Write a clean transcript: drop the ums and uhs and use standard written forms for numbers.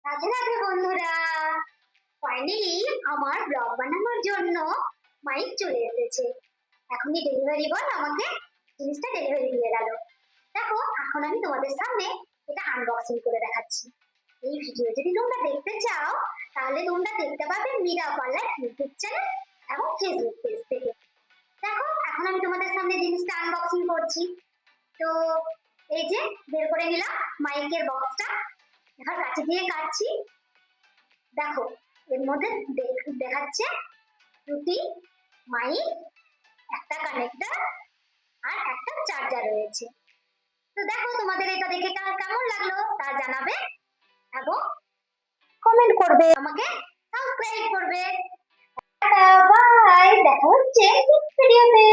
রাধে রাধে বন্ধুরা, ফাইনালি আমার ব্লগ বানানোর জন্য মাইক চলে এসেছে। এখনই ডেলিভারি বয় আমাকে জিনিসটা ডেলিভারি দিয়ে গেল। দেখো, এখন আমি তোমাদের সামনে এটা আনবক্সিং করে দেখাচ্ছি। এই ভিডিও যদি তোমরা দেখতে চাও তাহলে তোমরা দেখতে পাবে মীরা পার্লার ইউটিউব চ্যানেল এবং ফেসবুক পেজ থেকে। দেখো, এখন আমি তোমাদের সামনে জিনিসটা আনবক্সিং করছি। তো এই যে বের করে নিলাম মাইকের বক্সটা, এবার কাছে দিয়ে কাটছি। দেখো, এর মধ্যে দেখাচ্ছে দুটি মাইক, একটা কানেক্টর আর একটা চার্জার রয়েছে। তো দেখো, তোমাদের এটা দেখে কেমন লাগলো তা জানাবে এবং কমেন্ট করবে, আমাকে সাবস্ক্রাইব করবে। বাই, দেখা হচ্ছে নেক্সট ভিডিওতে।